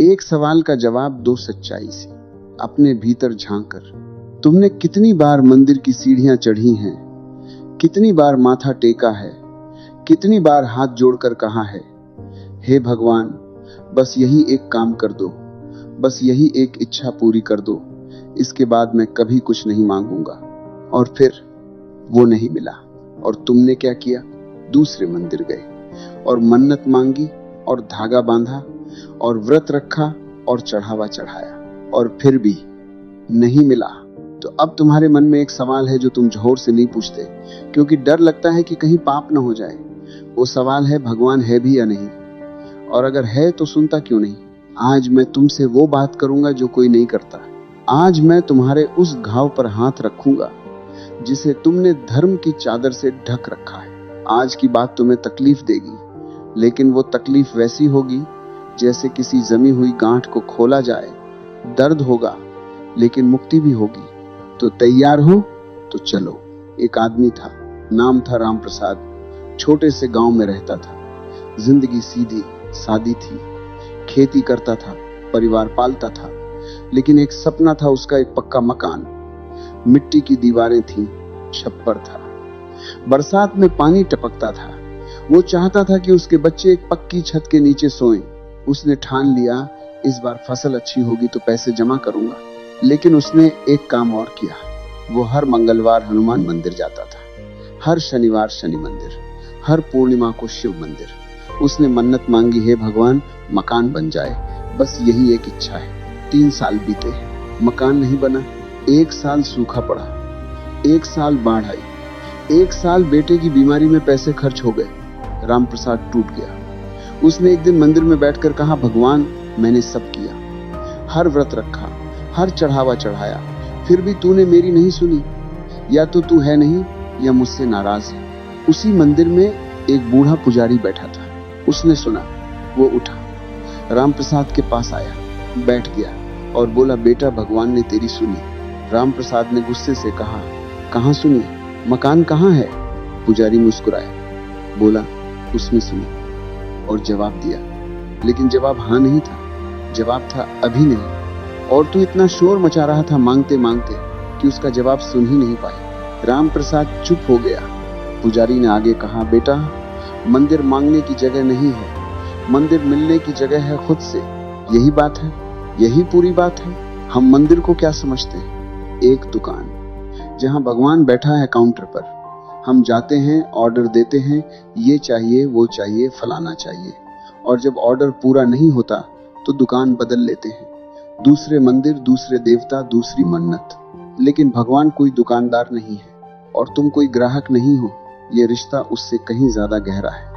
एक सवाल का जवाब दो सच्चाई से, अपने भीतर झांक कर। तुमने कितनी बार मंदिर की सीढ़ियां चढ़ी हैं, कितनी बार माथा टेका है, कितनी बार हाथ जोड़कर कहा है, हे भगवान, बस यही एक काम कर दो, बस यही एक इच्छा पूरी कर दो, इसके बाद मैं कभी कुछ नहीं मांगूंगा। और फिर वो नहीं मिला और तुमने क्या किया? दूसरे मंदिर गए और मन्नत मांगी और धागा बांधा और व्रत रखा और चढ़ावा चढ़ाया और फिर भी नहीं मिला। तो अब तुम्हारे मन में एक सवाल है जो तुम जोर से नहीं पूछते, क्योंकि डर लगता है कि कहीं पाप न हो जाए। वो सवाल है, भगवान है भी या नहीं? और अगर है तो सुनता क्यों नहीं? आज मैं तुमसे वो बात करूंगा जो कोई नहीं करता। आज मैं तुम्हारे उस घाव पर हाथ रखूंगा जिसे तुमने धर्म की चादर से ढक रखा है। आज की बात तुम्हें तकलीफ देगी, लेकिन वो तकलीफ वैसी होगी जैसे किसी जमी हुई गांठ को खोला जाए। दर्द होगा लेकिन मुक्ति भी होगी। तो तैयार हो? तो चलो। एक आदमी था, नाम था राम प्रसाद। छोटे से गांव में रहता था। जिंदगी सीधी सादी थी। खेती करता था, परिवार पालता था, लेकिन एक सपना था उसका, एक पक्का मकान। मिट्टी की दीवारें थीं, छप्पर था, बरसात में पानी टपकता था। वो चाहता था कि उसके बच्चे एक पक्की छत के नीचे सोएं। उसने ठान लिया, इस बार फसल अच्छी होगी तो पैसे जमा करूंगा। लेकिन उसने एक काम और किया। वो हर मंगलवार हनुमान मंदिर जाता था, हर शनिवार शनि मंदिर, हर पूर्णिमा को शिव मंदिर। उसने मन्नत मांगी, हे भगवान, मकान बन जाए, बस यही एक इच्छा है। 3 साल बीते, मकान नहीं बना। 1 साल सूखा पड़ा, 1 साल बाढ़ आई, 1 साल बेटे की बीमारी में पैसे खर्च हो गए। राम प्रसाद टूट गया। उसने एक दिन मंदिर में बैठकर कहा, भगवान, मैंने सब किया, हर व्रत रखा, हर चढ़ावा चढ़ाया, फिर भी तूने मेरी नहीं सुनी। या तो तू है नहीं या मुझसे नाराज है। उसी मंदिर में एक बूढ़ा पुजारी बैठा था। उसने सुना, वो उठा, राम प्रसाद के पास आया, बैठ गया और बोला, बेटा, भगवान ने तेरी सुनी। राम प्रसाद ने गुस्से से कहा, कहाँ सुनी? मकान कहाँ है? पुजारी मुस्कुराया, बोला, उसमें सुनी, और जवाब दिया। लेकिन जवाब हाँ नहीं था, जवाब था अभी नहीं। और तू इतना शोर मचा रहा था मांगते मांगते कि उसका जवाब सुन ही नहीं पाए। राम प्रसाद चुप हो गया। पुजारी ने आगे कहा, बेटा, मंदिर मांगने की जगह नहीं है, मंदिर मिलने की जगह है खुद से। यही बात है, यही पूरी बात है। हम मंदिर को क्या समझते हैं? एक दुकान जहां भगवान बैठा है काउंटर पर। हम जाते हैं, ऑर्डर देते हैं, ये चाहिए, वो चाहिए, फलाना चाहिए, और जब ऑर्डर पूरा नहीं होता तो दुकान बदल लेते हैं। दूसरे मंदिर, दूसरे देवता, दूसरी मन्नत। लेकिन भगवान कोई दुकानदार नहीं है और तुम कोई ग्राहक नहीं हो। ये रिश्ता उससे कहीं ज्यादा गहरा है।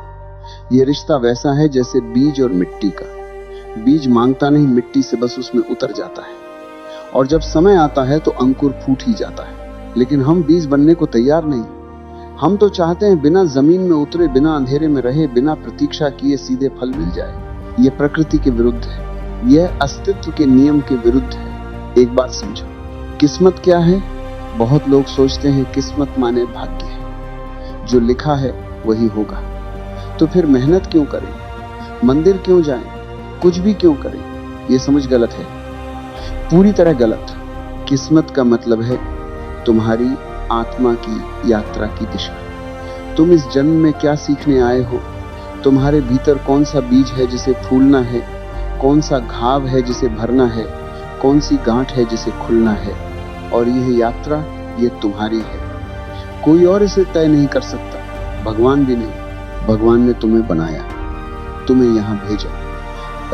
ये रिश्ता वैसा है जैसे बीज और मिट्टी का। बीज मांगता नहीं, मिट्टी से बस उसमें उतर जाता है, और जब समय आता है तो अंकुर फूट ही जाता है। लेकिन हम बीज बनने को तैयार नहीं। हम तो चाहते हैं बिना जमीन में उतरे, बिना अंधेरे में रहे, बिना प्रतीक्षा किए सीधे फल मिल जाए। ये प्रकृति के विरुद्ध है, यह अस्तित्व के नियम के विरुद्ध है। एक बात समझो, किस्मत क्या है? बहुत लोग सोचते हैं किस्मत माने भाग्य है, जो लिखा है वही होगा। तो फिर मेहनत क्यों करें? मंदिर क्यों जाएं? कुछ भी क्यों करें? ये समझ गलत है, पूरी तरह गलत। किस्मत का मतलब है तुम्हारी आत्मा की यात्रा की दिशा। तुम इस जन्म में क्या सीखने आए हो? तुम्हारे भीतर कौन सा बीज है जिसे फूलना है, कौन सा घाव है जिसे भरना है, कौन सी गांठ है जिसे खुलना है। और यह यात्रा, ये तुम्हारी है। कोई और इसे तय नहीं कर सकता, भगवान भी नहीं। भगवान ने तुम्हें बनाया, तुम्हें यहाँ भेजा,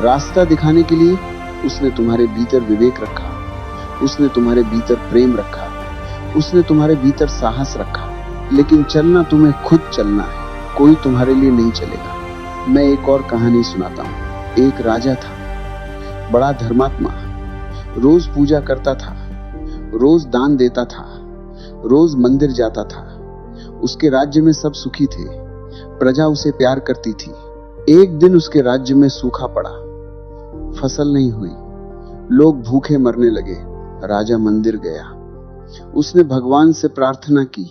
रास्ता दिखाने के लिए। उसने तुम्हारे भीतर विवेक रखा, उसने तुम्हारे भीतर प्रेम रखा, उसने तुम्हारे भीतर साहस रखा। लेकिन चलना तुम्हें खुद चलना है, कोई तुम्हारे लिए नहीं चलेगा। मैं एक और कहानी सुनाता हूँ। एक राजा था, बड़ा धर्मात्मा, रोज पूजा करता था, रोज दान देता था, रोज मंदिर जाता था। उसके राज्य में सब सुखी थे, प्रजा उसे प्यार करती थी। एक दिन उसके राज्य में सूखा पड़ा, फसल नहीं हुई, लोग भूखे मरने लगे। राजा मंदिर गया, उसने भगवान से प्रार्थना की,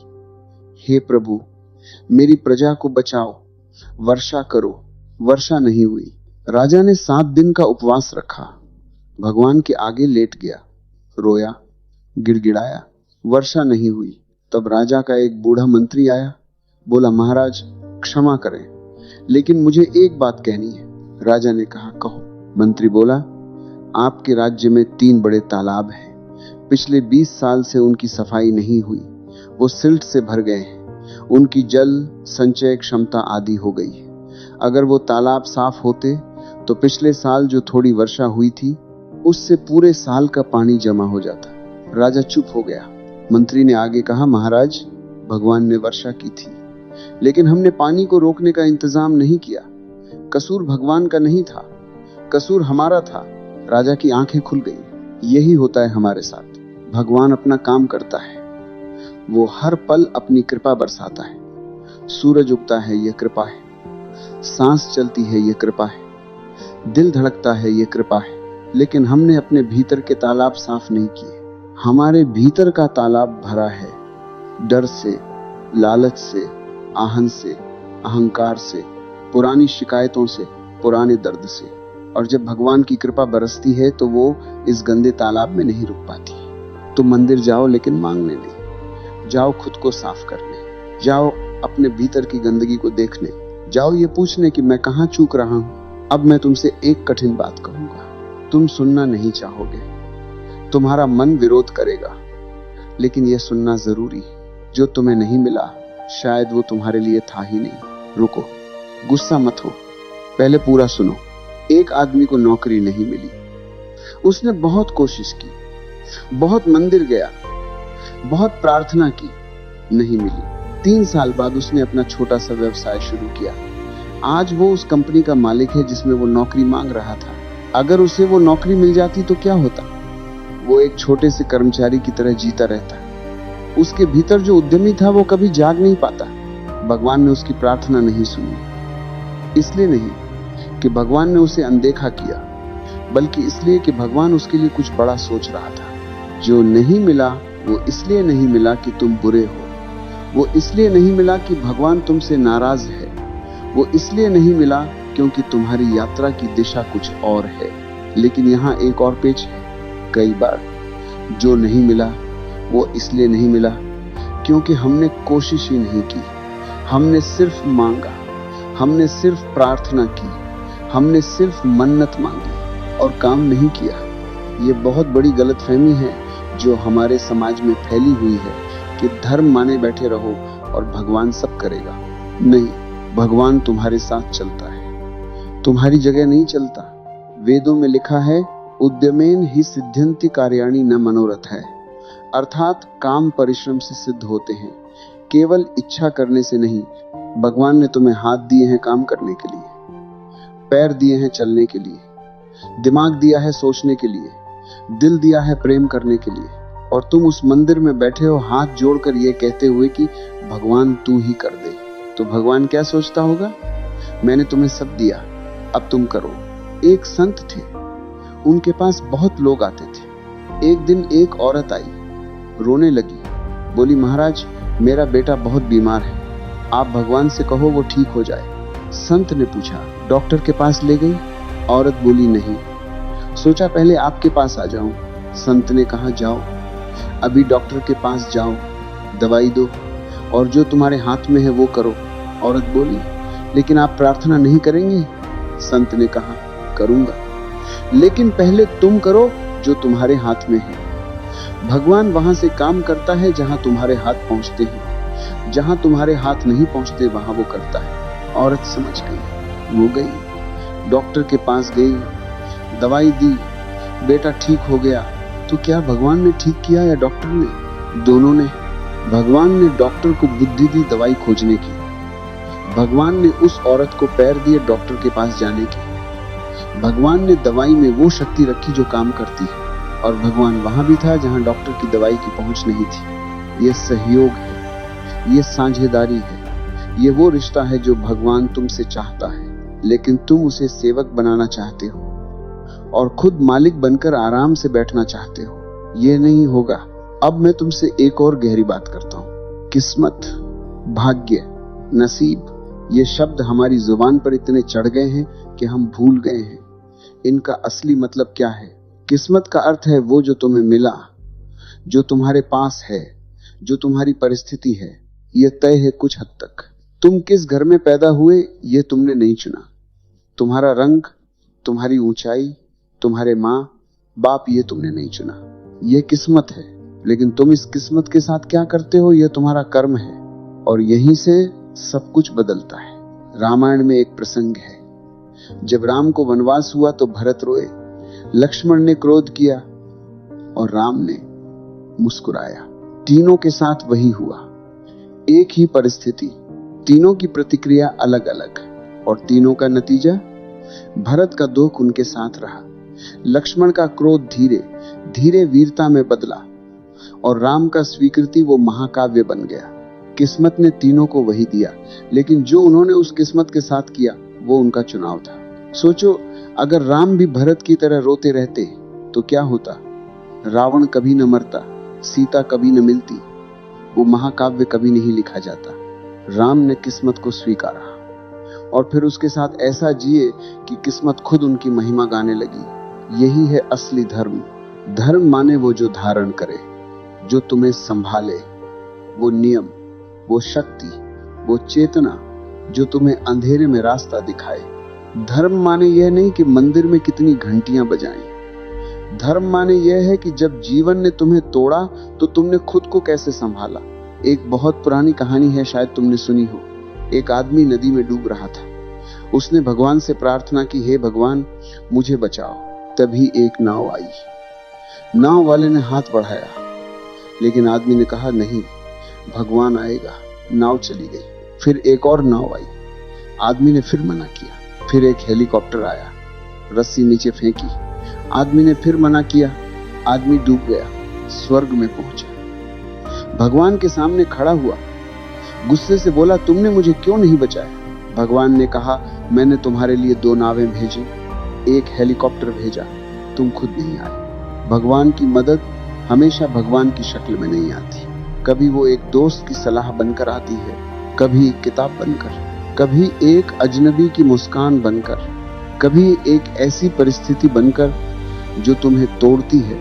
हे प्रभु, मेरी प्रजा को बचाओ, वर्षा करो। वर्षा नहीं हुई। राजा ने 7 दिन का उपवास रखा, भगवान के आगे लेट गया, रोया, गिड़गिड़ाया, वर्षा नहीं हुई। तब राजा का एक बूढ़ा मंत्री आया, बोला, महाराज क्षमा करें, लेकिन मुझे एक बात कहनी है। राजा ने कहा, कहो। मंत्री बोला, आपके राज्य में 3 बड़े तालाब हैं, पिछले 20 साल से उनकी सफाई नहीं हुई, वो सिल्ट से भर गए हैं, उनकी जल संचय क्षमता आधी हो गई है। अगर वो तालाब साफ होते तो पिछले साल जो थोड़ी वर्षा हुई थी उससे पूरे साल का पानी जमा हो जाता। राजा चुप हो गया। मंत्री ने आगे कहा, महाराज भगवान ने वर्षा की थी, लेकिन हमने पानी को रोकने का इंतजाम नहीं किया। कसूर भगवान का नहीं था, कसूर हमारा था। राजा की आंखें खुल गई। यही होता है हमारे साथ। भगवान अपना काम करता है, वो हर पल अपनी कृपा बरसाता है। सूरज उगता है, यह कृपा है। सांस चलती है, यह कृपा है। दिल धड़कता है, यह कृपा है। लेकिन हमने अपने भीतर के तालाब साफ नहीं किए। हमारे भीतर का तालाब भरा है डर से, लालच से, आहन से, अहंकार से, पुरानी शिकायतों से, पुराने दर्द से। और जब भगवान की कृपा बरसती है तो वो इस गंदे तालाब में नहीं रुक पाती। तुम मंदिर जाओ, लेकिन मांगने नहीं। जाओ खुद को साफ करने, जाओ अपने भीतर की गंदगी को देखने, जाओ ये पूछने कि मैं कहाँ चूक रहा हूं। अब मैं तुमसे एक कठिन बात कहूंगा, तुम सुनना नहीं चाहोगे, तुम्हारा मन विरोध करेगा, लेकिन यह सुनना जरूरी है। जो तुम्हें नहीं मिला शायद वो तुम्हारे लिए था ही नहीं। रुको, गुस्सा मत हो, पहले पूरा सुनो। एक आदमी को नौकरी नहीं मिली। उसने बहुत कोशिश की, बहुत मंदिर गया, बहुत प्रार्थना की, नहीं मिली। 3 साल बाद उसने अपना छोटा सा व्यवसाय शुरू किया। आज वो उस कंपनी का मालिक है जिसमें वो नौकरी मांग रहा था। अगर उसे वो नौकरी मिल जाती तो क्या होता? वो एक छोटे से कर्मचारी की तरह जीता रहता। उसके भीतर जो उद्यमी था वो कभी जाग नहीं पाता। भगवान ने उसकी प्रार्थना नहीं सुनी। इसलिए नहीं कि भगवान ने उसे अनदेखा किया, बल्कि इसलिए कि भगवान उसके लिए कुछ बड़ा सोच रहा था। जो नहीं मिला वो इसलिए नहीं मिला कि तुम बुरे हो, वो इसलिए नहीं मिला कि भगवान तुमसे नाराज है, वो इसलिए नहीं मिला क्योंकि तुम्हारी यात्रा की दिशा कुछ और है। लेकिन यहाँ एक और पेच है। कई बार जो नहीं मिला वो इसलिए नहीं मिला क्योंकि हमने कोशिश ही नहीं की। हमने सिर्फ मांगा, हमने सिर्फ प्रार्थना की, हमने सिर्फ मन्नत मांगी और काम नहीं किया। ये बहुत बड़ी गलतफहमी है जो हमारे समाज में फैली हुई है कि धर्म माने बैठे रहो और भगवान सब करेगा। नहीं, भगवान तुम्हारे साथ चलता है, तुम्हारी जगह नहीं चलता। वेदों में लिखा है, उद्यमेन ही सिद्ध्यन्ति कार्याणि न मनोरथ है, अर्थात काम परिश्रम से सिद्ध होते हैं, केवल इच्छा करने से नहीं। भगवान ने तुम्हें हाथ दिए हैं काम करने के लिए, पैर दिए हैं चलने के लिए, दिमाग दिया है सोचने के लिए, दिल दिया है प्रेम करने के लिए, और तुम उस मंदिर में बैठे हो हाथ जोड़कर ये कहते हुए कि भगवान तू ही कर दे। तो भगवान क्या सोचता होगा? मैंने तुम्हें सब दिया, अब तुम करो। एक संत थे, उनके पास बहुत लोग आते थे। एक दिन एक औरत आई, रोने लगी, बोली, महाराज मेरा बेटा बहुत बीमार है, आप भगवान से कहो वो ठीक हो जाए। संत ने पूछा, डॉक्टर के पास ले गई? औरत बोली, नहीं, सोचा पहले आपके पास आ जाऊं। संत ने कहा, जाओ, अभी डॉक्टर के पास जाओ, दवाई दो और जो तुम्हारे हाथ में है वो करो। औरत बोली, लेकिन आप प्रार्थना नहीं करेंगे? संत ने कहा, करूंगा, लेकिन पहले तुम करो जो तुम्हारे हाथ में है। भगवान वहां से काम करता है जहां तुम्हारे हाथ पहुंचते हैं, जहां तुम्हारे हाथ नहीं पहुंचते वहां वो करता है। औरत समझ गई, वो गई, डॉक्टर के पास गई, दवाई दी, बेटा ठीक हो गया। तो क्या भगवान ने ठीक किया या डॉक्टर ने? दोनों ने। भगवान ने डॉक्टर को बुद्धि दी दवाई खोजने की, भगवान ने उस औरत को पैर दिए डॉक्टर के पास जाने की। भगवान ने दवाई में वो शक्ति रखी जो काम करती है, और भगवान वहां भी था जहां डॉक्टर की दवाई की पहुंच नहीं थी। ये सहयोग है, ये साझेदारी है, ये वो रिश्ता है जो भगवान तुमसे चाहता है, लेकिन तुम उसे सेवक बनाना चाहते हो और खुद मालिक बनकर आराम से बैठना चाहते हो। ये नहीं होगा। अब मैं तुमसे एक और गहरी बात करता हूं। किस्मत, भाग्य, नसीब, ये शब्द हमारी जुबान पर इतने चढ़ गए हैं कि हम भूल गए हैं इनका असली मतलब क्या है। किस्मत का अर्थ है वो जो तुम्हें मिला, जो तुम्हारे पास है, जो तुम्हारी परिस्थिति है। यह तय है कुछ हद तक। तुम किस घर में पैदा हुए ये तुमने नहीं चुना। तुम्हारा रंग, तुम्हारी ऊंचाई, तुम्हारे माँ बाप ये तुमने नहीं चुना। यह किस्मत है, लेकिन तुम इस किस्मत के साथ क्या करते हो यह तुम्हारा कर्म है, और यहीं से सब कुछ बदलता है। रामायण में एक प्रसंग है, जब राम को वनवास हुआ तो भरत रोए, लक्ष्मण ने क्रोध किया और राम ने मुस्कुराया। तीनों के साथ वही हुआ, एक ही परिस्थिति, तीनों की प्रतिक्रिया अलग अलग, और तीनों का नतीजा। भरत का दुख उनके साथ रहा, लक्ष्मण का क्रोध धीरे धीरे वीरता में बदला, और राम का स्वीकृति वो महाकाव्य बन गया। किस्मत ने तीनों को वही दिया, लेकिन जो उन्होंने उस किस्मत के साथ किया वो उनका चुनाव था। सोचो, अगर राम भी भरत की तरह रोते रहते तो क्या होता। रावण कभी न मरता, सीता कभी न मिलती, वो महाकाव्य कभी नहीं लिखा जाता। राम ने किस्मत को स्वीकारा और फिर उसके साथ ऐसा जिए कि किस्मत खुद उनकी महिमा गाने लगी। यही है असली धर्म। धर्म माने वो जो धारण करे, जो तुम्हें संभाले, वो नियम, वो शक्ति, वो चेतना जो तुम्हें अंधेरे में रास्ता दिखाए। धर्म माने यह नहीं कि मंदिर में कितनी घंटियां बजाएं। धर्म माने यह है कि जब जीवन ने तुम्हें तोड़ा तो तुमने खुद को कैसे संभाला। एक बहुत पुरानी कहानी है, शायद तुमने सुनी हो। एक आदमी नदी में डूब रहा था। उसने भगवान से प्रार्थना की, हे भगवान मुझे बचाओ। तभी एक नाव आई। नाव वाले ने हाथ बढ़ाया, लेकिन आदमी ने कहा, नहीं, भगवान आएगा। नाव चली गई। फिर एक और नाव आई। आदमी ने फिर मना किया। फिर एक हेलीकॉप्टर आया, रस्सी नीचे फेंकी। आदमी ने फिर मना किया। आदमी डूब गया, स्वर्ग में पहुंचा। भगवान के सामने खड़ा हुआ, गुस्से से बोला, तुमने मुझे क्यों नहीं बचाया। भगवान ने कहा, मैंने तुम्हारे लिए 2 नावें भेजी, एक हेलीकॉप्टर भेजा, तुम खुद नहीं आए। भगवान की मदद हमेशा भगवान की शक्ल में नहीं आती। कभी वो एक दोस्त की सलाह बनकर आती है, कभी एक किताब बनकर, कभी एक अजनबी की मुस्कान बनकर, कभी एक ऐसी परिस्थिति बनकर जो तुम्हें तोड़ती है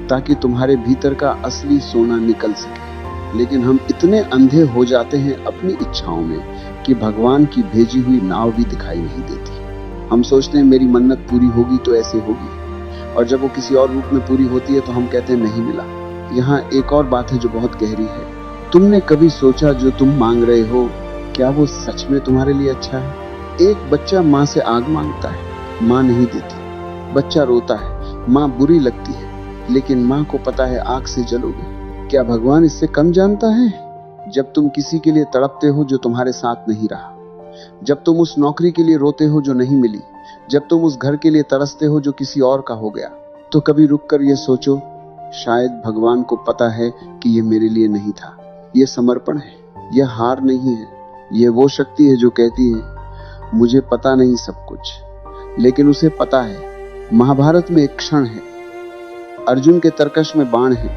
ताकि तुम्हारे भीतर का असली सोना निकल सके। लेकिन हम इतने अंधे हो जाते हैं अपनी इच्छाओं में कि भगवान की भेजी हुई नाव भी दिखाई नहीं देती। हम सोचते हैं मेरी मन्नत पूरी होगी तो ऐसे होगी, और जब वो किसी और रूप में पूरी होती है तो हम कहते हैं नहीं मिला। यहाँ एक और बात है जो बहुत गहरी है। तुमने कभी सोचा जो तुम मांग रहे हो क्या वो सच में तुम्हारे लिए अच्छा है? एक बच्चा माँ से आग मांगता है, माँ नहीं देती। बच्चा रोता है, माँ बुरी लगती है, लेकिन माँ को पता है आग से जलोगे। क्या भगवान इससे कम जानता है? जब तुम किसी के लिए तड़पते हो जो तुम्हारे साथ नहीं रहा, जब तुम उस नौकरी के लिए रोते हो जो नहीं मिली, जब तुम उस घर के लिए तरसते हो जो किसी और का हो गया, तो कभी रुककर ये सोचो, शायद भगवान को पता है कि ये मेरे लिए नहीं था। ये समर्पण है, यह हार नहीं है। ये वो शक्ति है जो कहती है मुझे पता नहीं सब कुछ, लेकिन उसे पता है। महाभारत में एक क्षण है, अर्जुन के तरकश में बाण है,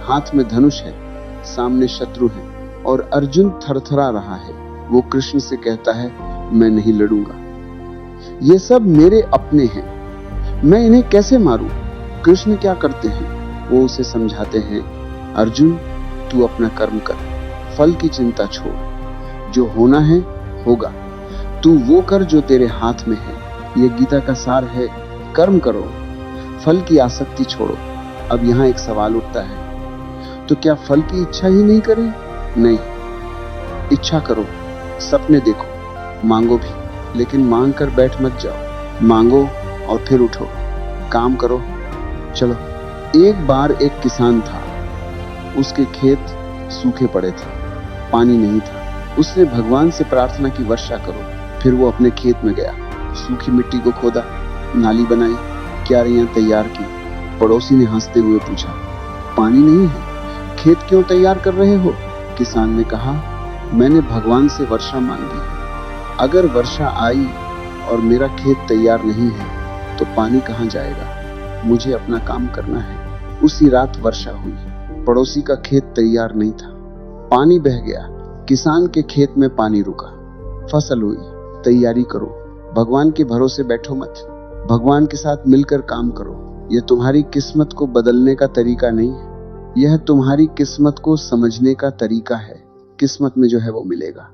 हाथ में धनुष है, सामने शत्रु है, और अर्जुन थरथरा रहा है। वो कृष्ण से कहता है, मैं नहीं लड़ूंगा, ये सब मेरे अपने हैं, मैं इन्हें कैसे मारूं? कृष्ण क्या करते हैं? वो उसे समझाते हैं, अर्जुन तू अपना कर्म कर, फल की चिंता छोड़, जो होना है होगा, तू वो कर जो तेरे हाथ में है। ये गीता का सार है, कर्म करो, फल की आसक्ति छोड़ो। अब यहाँ एक सवाल उठता है, तो क्या फल की इच्छा ही नहीं करें? नहीं, इच्छा करो, सपने देखो, मांगो भी, लेकिन मांग कर बैठ मत जाओ। मांगो और फिर उठो, काम करो। चलो, एक बार एक किसान था, उसके खेत सूखे पड़े थे, पानी नहीं था। उसने भगवान से प्रार्थना की, वर्षा करो। फिर वो अपने खेत में गया, सूखी मिट्टी को खोदा, नाली बनाई, क्यारियां तैयार की। पड़ोसी ने हंसते हुए पूछा, पानी नहीं है, खेत क्यों तैयार कर रहे हो? किसान ने कहा, मैंने भगवान से वर्षा मांगी है। अगर वर्षा आई और मेरा खेत तैयार नहीं है तो पानी कहाँ जाएगा? मुझे अपना काम करना है। उसी रात वर्षा हुई। पड़ोसी का खेत तैयार नहीं था, पानी बह गया। किसान के खेत में पानी रुका, फसल हुई। तैयारी करो, भगवान के भरोसे बैठो मत, भगवान के साथ मिलकर काम करो। यह तुम्हारी किस्मत को बदलने का तरीका नहीं है, यह तुम्हारी किस्मत को समझने का तरीका है। किस्मत में जो है वो मिलेगा,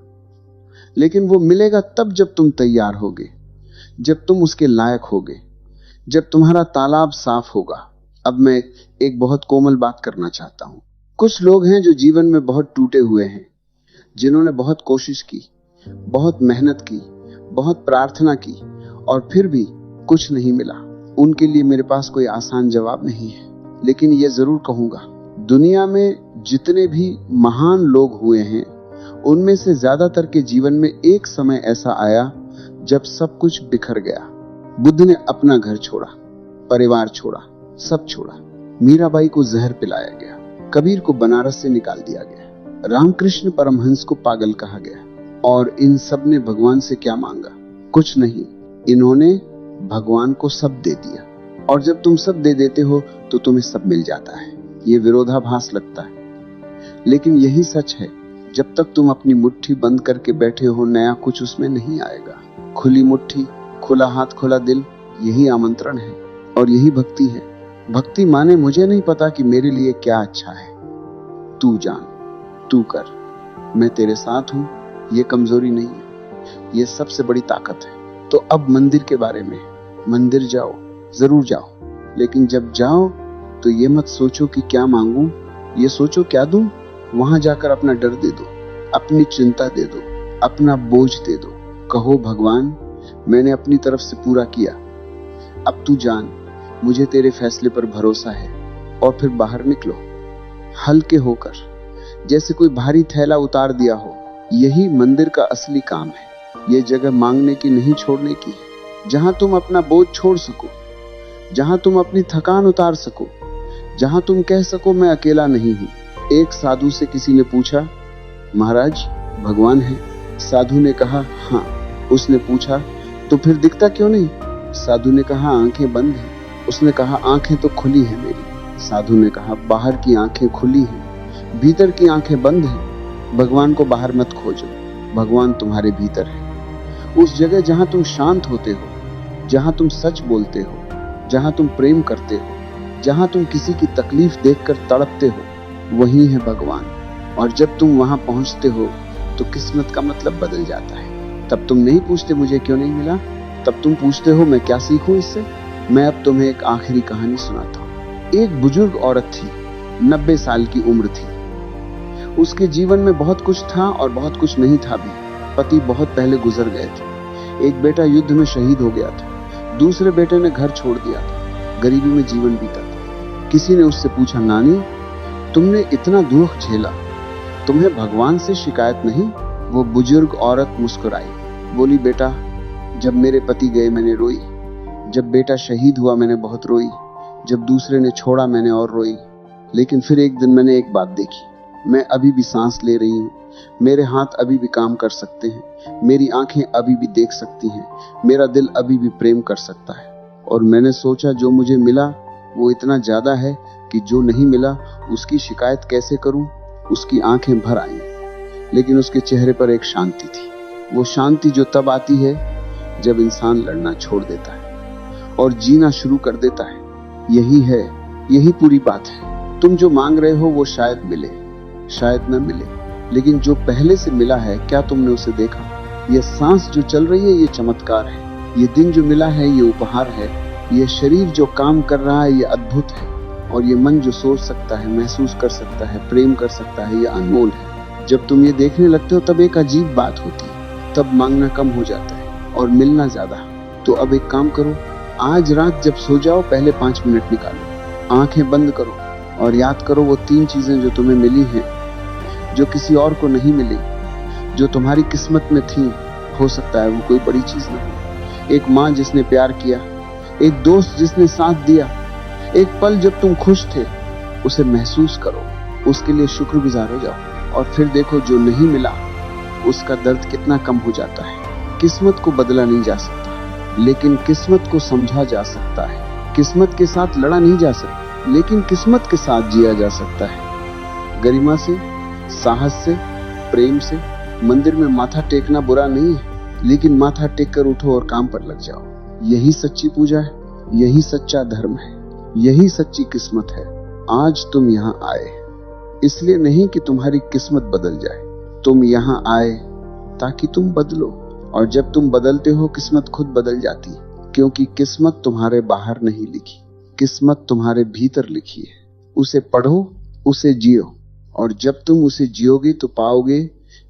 लेकिन वो मिलेगा तब जब तुम तैयार होगे, जब तुम उसके लायक होगे, जब तुम्हारा तालाब साफ होगा। अब मैं एक बहुत कोमल बात करना चाहता हूं। कुछ लोग हैं जो जीवन में बहुत टूटे हुए हैं, जिन्होंने बहुत कोशिश की, बहुत मेहनत की, बहुत प्रार्थना की और फिर भी कुछ नहीं मिला। उनके लिए मेरे पास कोई आसान जवाब नहीं है, लेकिन यह जरूर कहूंगा, दुनिया में जितने भी महान लोग हुए हैं, उनमें से ज्यादातर के जीवन में एक समय ऐसा आया जब सब कुछ बिखर गया। बुद्ध ने अपना घर छोड़ा, परिवार छोड़ा, सब छोड़ा। मीराबाई को जहर पिलाया गया, कबीर को बनारस से निकाल दिया गया, रामकृष्ण परमहंस को पागल कहा गया। और इन सब ने भगवान से क्या मांगा? कुछ नहीं, इन्होंने भगवान को सब दे दिया। और जब तुम सब दे देते हो तो तुम्हें सब मिल जाता है। ये विरोधाभास लगता है, लेकिन यही सच है। जब तक तुम अपनी मुट्ठी बंद करके बैठे हो, नया कुछ उसमें नहीं आएगा। खुली मुट्ठी, खुला हाथ, खुला दिल, यही आमंत्रण है और यही भक्ति है। भक्ति माने मुझे नहीं पता कि मेरे लिए क्या अच्छा है, तू जान, तू कर, मैं तेरे साथ हूं। ये कमजोरी नहीं है, ये सबसे बड़ी ताकत है। तो अब मंदिर के बारे में, मंदिर जाओ, जरूर जाओ, लेकिन जब जाओ तो ये मत सोचो कि क्या मांगूं, ये सोचो क्या दूं। वहां जाकर अपना डर दे दो, अपनी चिंता दे दो, अपना बोझ दे दो। कहो भगवान, मैंने अपनी तरफ से पूरा किया, अब तू जान, मुझे तेरे फैसले पर भरोसा है। और फिर बाहर निकलो हल्के होकर, जैसे कोई भारी थैला उतार दिया हो। यही मंदिर का असली काम है। ये जगह मांगने की नहीं, छोड़ने की है। जहां तुम अपना बोझ छोड़ सको, जहां तुम अपनी थकान उतार सको, जहां तुम कह सको मैं अकेला नहीं हूं। एक साधु से किसी ने पूछा, महाराज भगवान है? साधु ने कहा हाँ। उसने पूछा, तो फिर दिखता क्यों नहीं? साधु ने कहा आंखें बंद हैं। उसने कहा आंखें तो खुली हैं मेरी। साधु ने कहा बाहर की आंखें खुली हैं, भीतर की आंखें बंद हैं। भगवान को बाहर मत खोजो, भगवान तुम्हारे भीतर है। उस जगह जहां तुम शांत होते हो, जहां तुम सच बोलते हो, जहां तुम प्रेम करते हो, जहां तुम किसी की तकलीफ देखकर तड़पते हो, वही है भगवान। और जब तुम वहां पहुंचते हो तो किस्मत का मतलब बदल जाता है। तब तुम नहीं पूछते मुझे क्यों नहीं मिला, तब तुम पूछते हो मैं क्या सीखूं इससे। मैं अब तुम्हें एक आखिरी कहानी सुनाता हूं। एक बुजुर्ग औरत थी, 90 साल की उम्र थी। उसके जीवन में बहुत कुछ था और बहुत कुछ नहीं था भी। पति बहुत पहले गुजर गए थे, एक बेटा युद्ध में शहीद हो गया था, दूसरे बेटे ने घर छोड़ दिया था, गरीबी में जीवन बीता था। किसी ने उससे पूछा, नानी तुमने इतना दुख झेला, तुम्हें भगवान से शिकायत नहीं? वो बुजुर्ग औरत मुस्कुराई, बोली बेटा, जब मेरे पति गए मैंने रोई, जब बेटा शहीद हुआ मैंने बहुत रोई, जब दूसरे ने छोड़ा मैंने और रोई। लेकिन फिर एक दिन मैंने एक बात देखी, मैं अभी भी सांस ले रही हूँ, मेरे हाथ अभी भी काम कर सकते हैं, मेरी आंखें अभी भी देख सकती हैं, मेरा दिल अभी भी प्रेम कर सकता है। और मैंने सोचा जो मुझे मिला वो इतना ज्यादा है कि जो नहीं मिला उसकी शिकायत कैसे करूं। उसकी आंखें भर आईं, लेकिन उसके चेहरे पर एक शांति थी। वो शांति जो तब आती है जब इंसान लड़ना छोड़ देता है और जीना शुरू कर देता है। यही है, यही पूरी बात है। तुम जो मांग रहे हो वो शायद मिले, शायद न मिले, लेकिन जो पहले से मिला है, क्या तुमने उसे देखा? ये सांस जो चल रही है ये चमत्कार है, ये दिन जो मिला है ये उपहार है, ये शरीर जो काम कर रहा है ये अद्भुत है, और ये मन जो सोच सकता है, महसूस कर सकता है, प्रेम कर सकता है, ये अनमोल है। जब तुम ये देखने लगते हो तब एक अजीब बात होती है, तब मांगना कम हो जाता है और मिलना ज्यादा। तो अब एक काम करो, आज रात जब सो जाओ पहले 5 मिनट निकालो, आंखें बंद करो और याद करो वो 3 चीजें जो तुम्हें मिली हैं, जो किसी और को नहीं मिली, जो तुम्हारी किस्मत में थी। हो सकता है वो कोई बड़ी चीज ना हो, एक माँ जिसने प्यार किया, एक दोस्त जिसने साथ दिया, एक पल जब तुम खुश थे, उसे महसूस करो, उसके लिए शुक्रगुजार हो जाओ। और फिर देखो जो नहीं मिला उसका दर्द कितना कम हो जाता है। किस्मत को बदला नहीं जा सकता, लेकिन किस्मत को समझा जा सकता है। किस्मत के साथ लड़ा नहीं जा सकता, लेकिन किस्मत के साथ जिया जा सकता है। गरिमा से, साहस से, प्रेम से। मंदिर में माथा टेकना बुरा नहीं है, लेकिन माथा टेक कर उठो और काम पर लग जाओ। यही सच्ची पूजा है, यही सच्चा धर्म है, यही सच्ची किस्मत है। आज तुम यहाँ आए इसलिए नहीं कि तुम्हारी किस्मत बदल जाए, तुम यहाँ आए ताकि तुम बदलो। और जब तुम बदलते हो किस्मत खुद बदल जाती है, क्योंकि किस्मत तुम्हारे बाहर नहीं लिखी, किस्मत तुम्हारे भीतर लिखी है। उसे पढ़ो, उसे जियो, और जब तुम उसे जियोगे तो पाओगे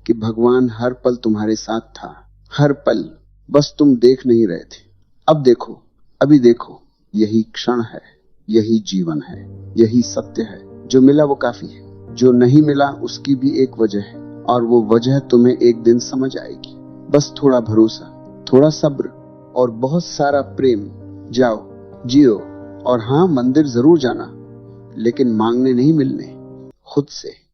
कि भगवान हर पल तुम्हारे साथ था, हर पल, बस तुम देख नहीं रहे थे। अब देखो, अभी देखो, यही क्षण है, यही जीवन है, यही सत्य है। जो मिला वो काफी है, जो नहीं मिला उसकी भी एक वजह है, और वो वजह तुम्हें एक दिन समझ आएगी। बस थोड़ा भरोसा, थोड़ा सब्र और बहुत सारा प्रेम। जाओ, जियो, और हाँ, मंदिर जरूर जाना, लेकिन मांगने नहीं, मिलने, खुद से।